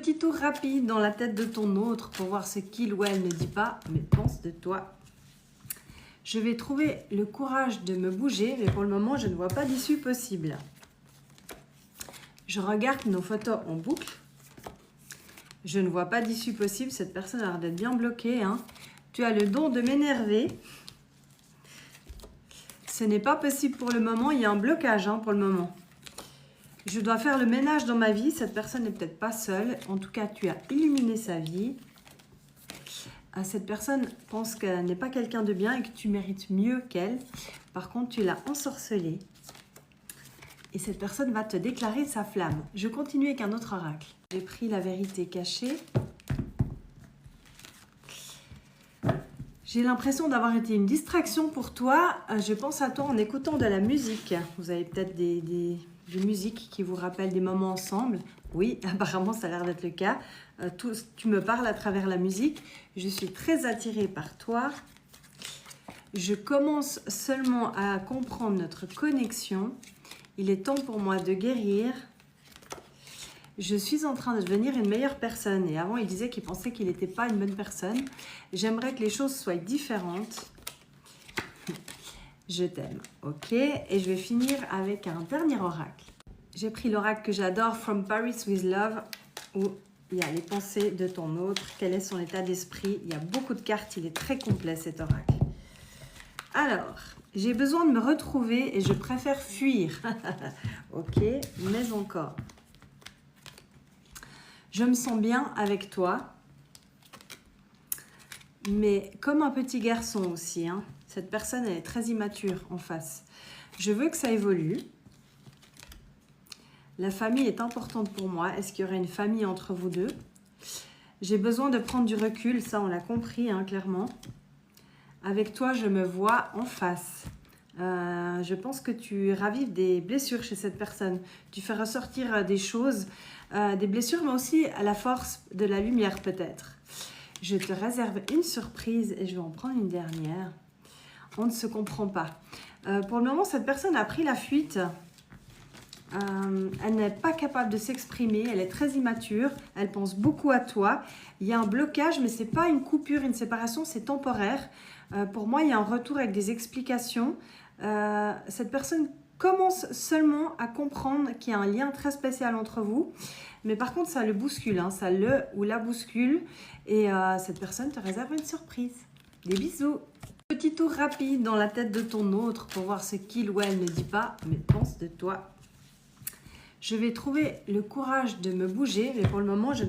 Petit tour rapide dans la tête de ton autre pour voir ce qu'il ou elle ne dit pas, mais pense de toi. Je vais trouver le courage de me bouger, mais pour le moment, je ne vois pas d'issue possible. Je regarde nos photos en boucle. Je ne vois pas d'issue possible. Cette personne a l'air d'être bien bloquée. Tu as le don de m'énerver. Ce n'est pas possible pour le moment. Il y a un blocage pour le moment. Je dois faire le ménage dans ma vie. Cette personne n'est peut-être pas seule. En tout cas, tu as illuminé sa vie. Cette personne pense qu'elle n'est pas quelqu'un de bien et que tu mérites mieux qu'elle. Par contre, tu l'as ensorcelée. Et cette personne va te déclarer sa flamme. Je continue avec un autre oracle. J'ai pris la vérité cachée. J'ai l'impression d'avoir été une distraction pour toi. Je pense à toi en écoutant de la musique. Vous avez peut-être des musiques qui vous rappellent des moments ensemble. Oui, apparemment, ça a l'air d'être le cas. Tu me parles à travers la musique. Je suis très attirée par toi. Je commence seulement à comprendre notre connexion. Il est temps pour moi de guérir. Je suis en train de devenir une meilleure personne. Et avant, il disait qu'il pensait qu'il n'était pas une bonne personne. J'aimerais que les choses soient différentes. Je t'aime. Ok. Et je vais finir avec un dernier oracle. J'ai pris l'oracle que j'adore, From Paris with Love, où il y a les pensées de ton autre. Quel est son état d'esprit? Il y a beaucoup de cartes. Il est très complet, cet oracle. Alors, j'ai besoin de me retrouver et je préfère fuir. Ok, mais encore. Je me sens bien avec toi, mais comme un petit garçon aussi. Cette personne, elle est très immature en face. Je veux que ça évolue. La famille est importante pour moi. Est-ce qu'il y aurait une famille entre vous deux? J'ai besoin de prendre du recul, ça on l'a compris clairement. Avec toi, je me vois en face. Je pense que tu ravives des blessures chez cette personne. Tu fais ressortir des choses, des blessures, mais aussi à la force de la lumière peut-être. Je te réserve une surprise et je vais en prendre une dernière. On ne se comprend pas. Pour le moment, cette personne a pris la fuite. Elle n'est pas capable de s'exprimer, elle est très immature, elle pense beaucoup à toi. Il y a un blocage, mais ce n'est pas une coupure, une séparation, c'est temporaire. Pour moi, il y a un retour avec des explications. Cette personne commence seulement à comprendre qu'il y a un lien très spécial entre vous. Mais par contre, ça le bouscule, ça le ou la bouscule. Et cette personne te réserve une surprise. Des bisous. Petit tour rapide dans la tête de ton autre pour voir ce qu'il ou elle ne dit pas, mais pense de toi. Je vais trouver le courage de me bouger, mais pour le moment, je